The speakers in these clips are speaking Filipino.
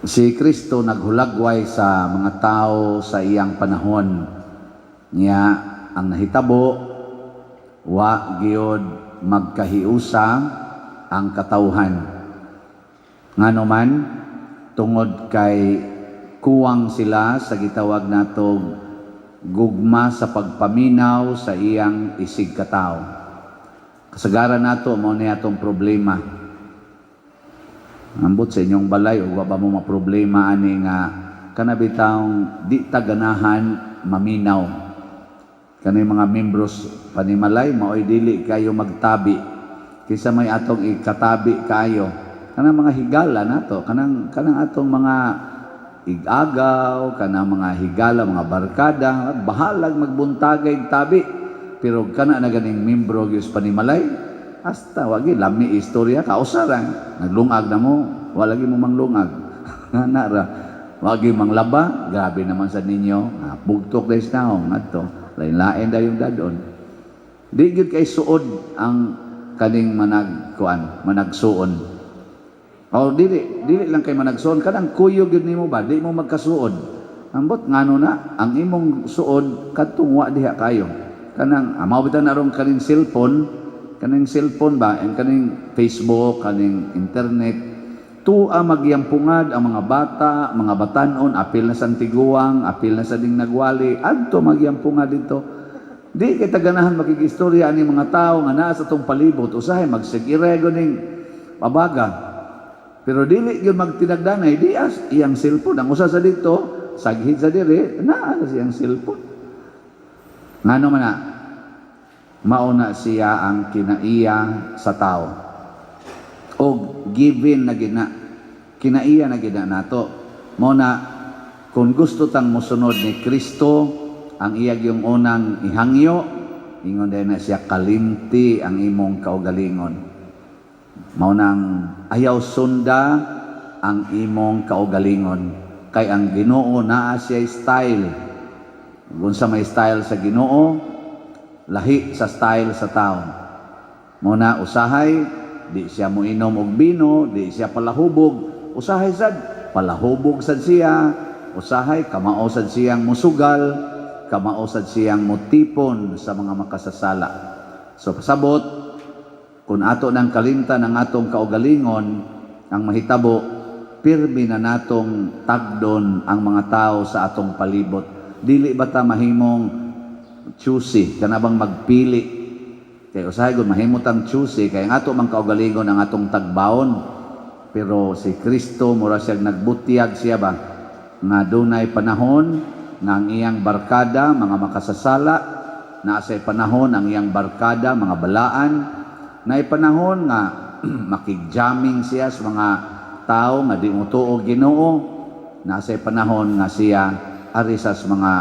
Si Kristo naghulagway sa mga tao sa iyang panahon. Niya ang nahitabo, wa gyud magkahiusa ang katawhan. Ngano man tungod kay kuwang sila sa gitawag natong gugma sa pagpaminaw sa iyang isig katawo. Kasagaran nato mao ni atong problema. Ambot sa inyong balay o ba mo maproblema ani nga kanabitang di taganahan maminaw. Kani mga membros panimalay maoy dili kayo magtabi kaysa may atong ikatabi kayo. Kanang mga higala nato, kanang atong mga igagaw, kanang mga higala, mga barkada, bahalag magbuntagay tabi. Pero kana na ganing membro gyud panimalay, hasta wagi lami istorya kausaran. Naglungag na mo, wala gi mo manglungag. Nara, wagi manglaba, grabe naman sa ninyo. Bugtok days taong adto. Lain-lain dayong dadon. Di gyud kay suod ang kaning managsuon. O dili lang kay managsuon kanang kuyog gyud nimo ba di mo magkasuod. Ambot ngano na ang imong suod kadtong wa diha kayo. Kanang mao bitan narong kaning cellphone ba and kaning Facebook, kaning internet tuwa magyampungad ang mga bata, mga batanon, apil na sa tiguang, apil na sa ding nagwali, adto magyampungad dito. Di kay taganahan makigistorya ani mga tao nga naa sa tong palibot usahay magsigirego ning pabaga. Pero dili gyud magtinagdanay di iyang cellphone ang usa sa dito saghid sa dire naa siyang cellphone. Ngano man na mauna siya ang kinaiya sa tao. O given na gina kinaiya na gina nato. Mo na kung gusto tang mosunod ni Kristo ang iyag yung unang ihangyo ingon din na siya kalimti ang imong kaugalingon. Mao nang ayaw sunda ang imong kaugalingon kay ang Ginoo naa siya style. Unsa may style sa Ginoo lahi sa style sa tao. Muna usahay di siya moinom og bino, di siya palahubog, usahay sad palahubog sad siya, usahay kamao sad siyang musugal, kamao sad siyang mutipon sa mga makasasala. So pasabot kung ato nang kalimtan ang atong kaugalingon ang mahitabo, pirmi na natong tagdon ang mga tao sa atong palibot. Dili bata mahimong choosy, kanabang magpili. Kaya usahay kung mahimot ang choosy, kaya ang ato mang kaugalingon ang atong tagbaon. Pero si Kristo, mura siyang nagbutiyag siya ba? Nga dunay panahon, nga ang iyang barkada, mga makasasala, na sa panahon ang iyang barkada, mga balaan, na panahon nga makigjamming siya sa mga tao nga di mutuo Ginoo, nasa panahon nga siya ari sa mga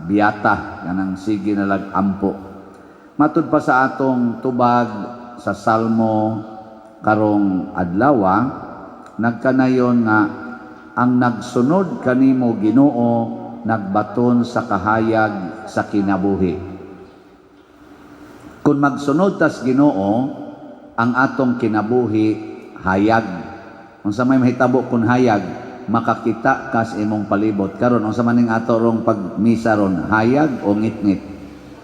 biyata kanang sige nalag ampo. Matud pa sa atong tubag sa Salmo karong adlaw nagkanayon nga ang nagsunod kanimo Ginoo nagbaton sa kahayag sa kinabuhi. Kung magsunod tas Ginoo ang atong kinabuhi hayag. Unsa may mahitabo kun hayag, makakita ka sa imong palibot. Karon unsa man ning ato rong pagmisa ron, hayag o ngit-ngit?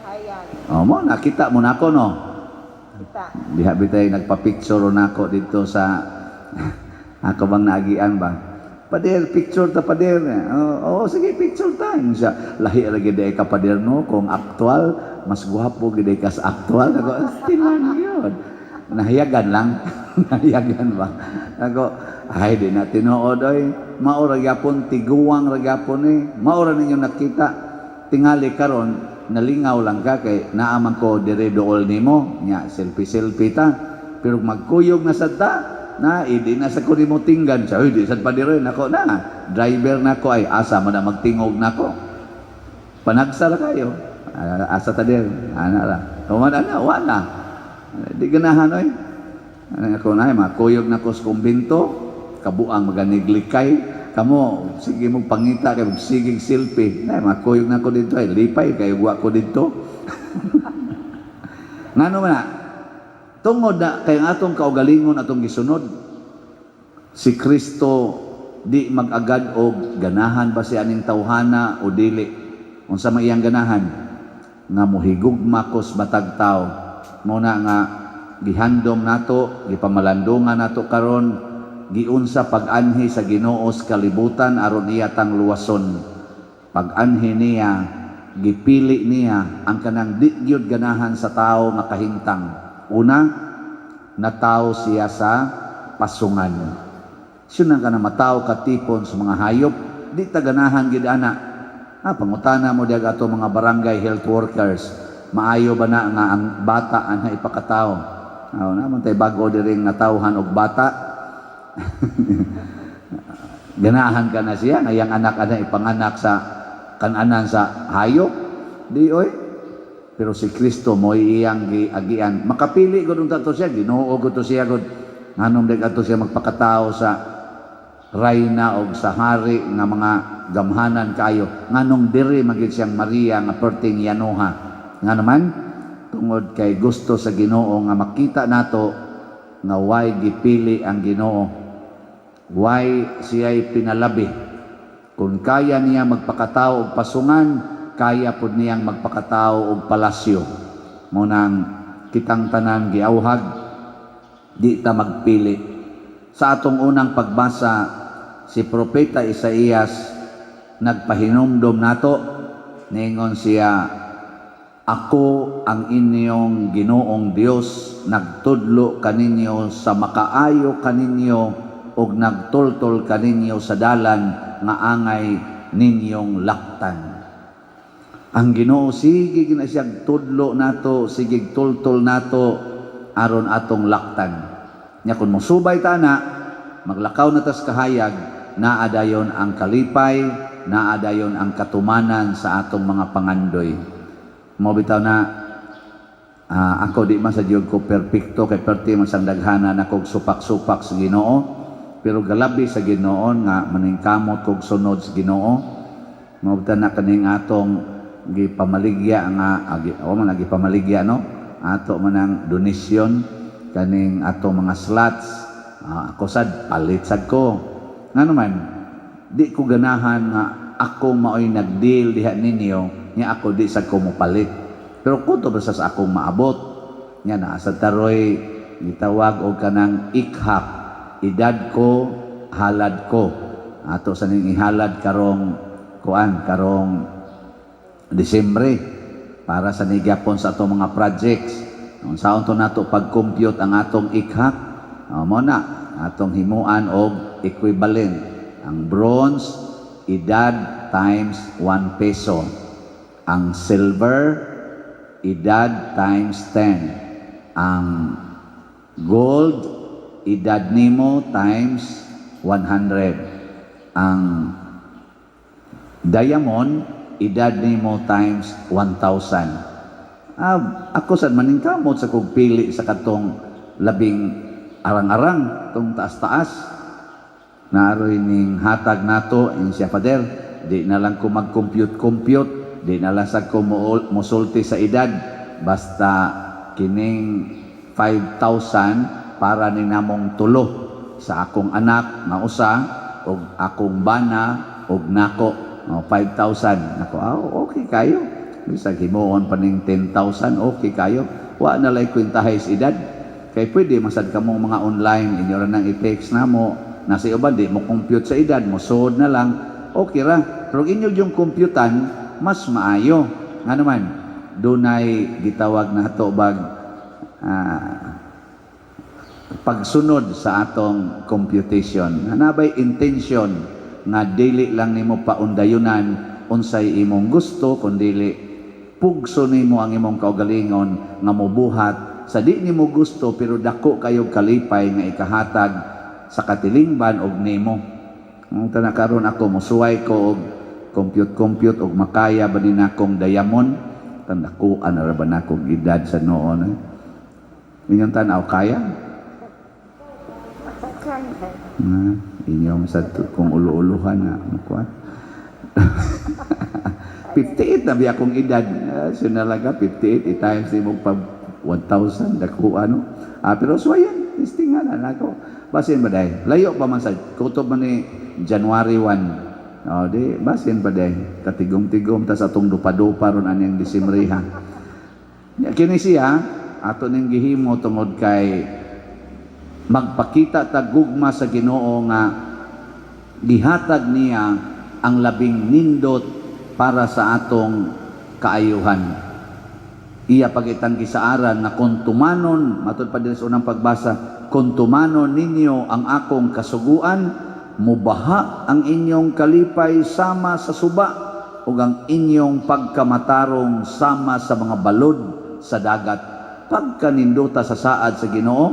Hayag. O mo nakita mo nako no. Kita. Diha bitay nagpa-picture nako dito sa ako bang naagian ba? Pader picture ta pader. Oh, sige picture ta siya. Lahi ra gid ka pader no kung aktual mas gwapo gid ka sa aktual. Ako stilan yun. Nahiyagan lang. Nahiyagan ba? Ako, ay di na tinuod oy. Maura gyapon tiguwang ra gyapon Maura ninyo nakita tingali karon nalingaw lang ka kay naaman ko dire dool nimo nya selfie ta. Pero magkuyog na sad ta na idi na sa ko nimo tinggan siya. Di sad pa dire nako na. Driver nako ay asa man na magtingog nako. Panagsara kayo. Asa ta dir. Ana ra. Human ana wala. Di ganahan oy. Ako na makuyog na ko sa kumbento, kabuang maganiglikay, kamo sige mo pangita kay sigig selfie. Nay makuyog na ko dito ay lipay kay wa ko dito. Ngano man na? Tungod na kay atong kaugalingon atong gisunod. Si Kristo di mag-agad og ganahan ba si aning tawhana o dili. Unsa may iyang ganahan? Nga mohigugma kos matag tawo. Muna nga gihandom nato, gipamalandungan nato karon, giunsa pag-anhi sa Ginoo sa kalibutan aron iya tang luwason. Pag-anhi niya, gipili niya ang kanang di gyud ganahan sa tawo nga kahimtang. Una, natawo siya sa pasungan. Siya nang ka na mataw katipon sa mga hayop, di taganahan gid ana. Pangutana mo diag ato mga barangay health workers, maayo ba na nga ang bata ang ipakataw? Naman tayo bago diring natawhan og bata. Ganahan ka na siya, ngayang anak ana ipanganak sa kananan sa hayop. Di oy. Pero si Kristo mo iyang giagian. Makapili gud unta to siya, Ginoo gud to siya gud. Nganong dag ato siya magpakataw sa rayna og sa hari nga mga gamhanan kayo. Nganong diri magid siyang Maria nga perting yanuha. Nga naman tungod kay gusto sa Ginoo nga makita nato nga way gipili ang Ginoo. Way siya'y pinalabi. Kung kaya niya magpakataw og pasungan, kaya pud niyang magpakataw og palasyo. Munang kitang tanan giawhag, di ta magpili. Sa atong unang pagbasa, si Propeta Isaías nagpahinumdom nato, ningon siya, ako ang inyong Ginoong Dios, nagtudlo kaninyo sa makaayo kaninyo ug nagtultol kaninyo sa dalan nga angay ninyong laktan. Ang Ginoo sige gina siya tudlo nato, sige tultol nato aron atong laktan. Nya kun mosubay ta na, maglakaw na tas kahayag, naadayon ang kalipay, naadayon ang katumanan sa atong mga pangandoy. Mo bitaw na ako di man sa Dios ko perpekto kay perti man sang daghanan akong supak-supak sa Ginoo, pero galabi sa Ginoo nga maningkamot kog sunod sa Ginoo. Mo bitaw na kaning atong gipamaligya nga gipamaligya no, ato man ang donasyon kaning atong mga slots. Ako sad palit sad ko. Nga naman, di ko ganahan nga ako maoy nagdeal diha ninyo, nya ako di sad ko mopalit. Pero kuto basta sa akong maabot. Nya na sa taroy gitawag og kanang ikhak, edad ko, halad ko. Ato sa ning ihalad karong karong Disyembre para sa nigapon sa atong mga projects. Unsaon to nato pag-compute ang atong ikhak? Mo na atong himuan og equivalent. Ang bronze, edad times 1 peso. Ang silver, edad times 10. Ang gold, edad nimo times 100. Ang diamond, edad nimo times 1,000. Ako sad maningkamot sa kog pili sa katong labing arang-arang tong taas-taas. Naaroy ning hatag nato siya Father, di na lang ko mag-compute, di na lang sad ko mosulti sa edad, basta kining 5,000 para ni namong tulo sa akong anak nga usa ug akong bana ug nako. 5,000 nako. Okay kayo. Bisag himuon pa ning 10,000, okay kayo. Wa na lay kwentahay sa edad. Kay pwede masad kamong mga online inyo ra nang i-text namo. Nasa uban di mo compute sa edad, mo sud na lang. Okay ra. Pero inyo yung computan mas maayo. Nga naman, dunay gitawag na ato bag pagsunod sa atong computation. Hanabay intention nga dili lang nimo paundayunan unsay imong gusto, kundi pugso nimo ang imong kaugalingon nga mobuhat sa di nimo gusto pero dako kayog kalipay nga ikahatag sa katilingban og nimo. Ang tanan karon ako mosuway ko og compute og makaya ba din akong diamond, tandakuan ra ba nakong edad sa noon. Inyong tanaw kaya? Inyong sa kung ulo-uluhan na makuha. 58 na biya akong edad. Sinalaga 58 i-times mo pa 1,000 dako ano. Pero so yan, listingan na ako. Basin ba day? Layo pa man sa kutob man ni January 1. O di basin pa day. Katigom-tigom ta sa atong dupa-dupa ron aning Disembriha. Kini siya ato ning gihimo tungod kay magpakita ta gugma sa Ginoo nga gihatag niya ang labing nindot para sa atong kaayuhan. Iya pagitang kisaaran na kung tumanon, matod pa din sa unang pagbasa, kung tumanon ninyo ang akong kasuguan, mubaha ang inyong kalipay sama sa suba, ug ang inyong pagkamatarong sama sa mga balod sa dagat. Pagkaninduta sa saad sa Ginoo,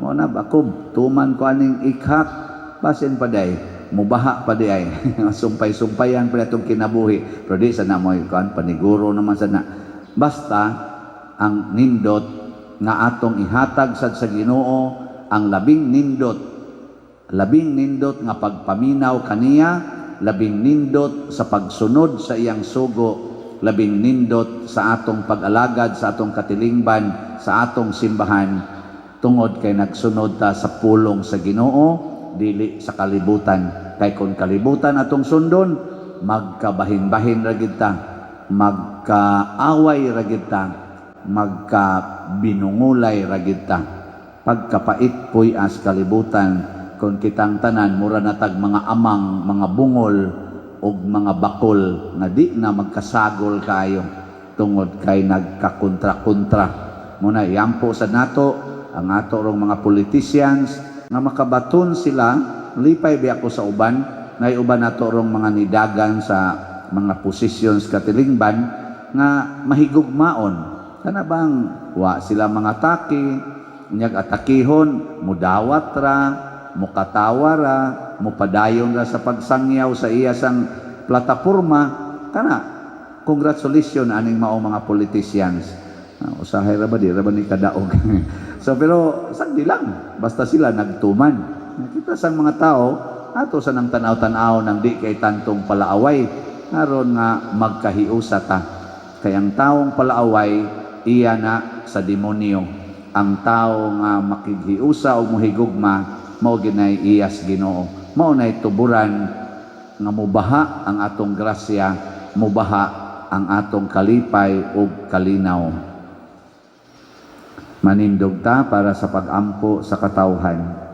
mo na bakob, tuman ko aning ikhak, basin pa day, mubaha pa di ay, sumpay-sumpayan pa itong kinabuhi, pero di sana mo ikan, paniguro naman sana. Basta, ang nindot nga atong ihatag sad sa Ginoo ang labing nindot nga pagpaminaw kaniya, labing nindot sa pagsunod sa iyang sugo, labing nindot sa atong pag-alagad sa atong katilingban, sa atong simbahan, tungod kay nagsunod ta sa pulong sa Ginoo dili sa kalibutan. Kay kung kalibutan atong sundon, magkabahin-bahin ra gid ta, magkaaway ra gid ta, magkabinungulay ra gid ta. Pagkapait puy as kalibutan, kung kitang tanan mura natag mga amang, mga bungol ug mga bakol nga di na magkasagol kayo tungod kay nagkakontra-kontra. Muna iampo sa nato ang ato rong mga politicians nga makabaton sila, lipay ba ako sa uban, na uban nato rong mga nidagan sa mga positions katilingban nga mahigugmaon. Kana bang wa sila mga taki, nyag atakihon, mudawat ra, mukatawa ra, mupadayon ra sa pagsangyaw sa iya sang plataporma, kana congratulations aning mao mga politicians. Usahay ra ba di ra ba ni kadaog. So pero sagdi lang, basta sila nagtuman. Nakita sang mga tao ato sa nang tanaw-tanaw nang di kay tantong palaaway aron nga magkahiusa ta. Kay ang taong palaaway iya na sa demonyo. Ang tao nga makighiusa o muhigugma mao ginay iyas Ginoo. Mao nay tuburan nga mubaha ang atong grasya, mubaha ang atong kalipay ug kalinaw. Manindog ta para sa pag-ampo sa katawhan.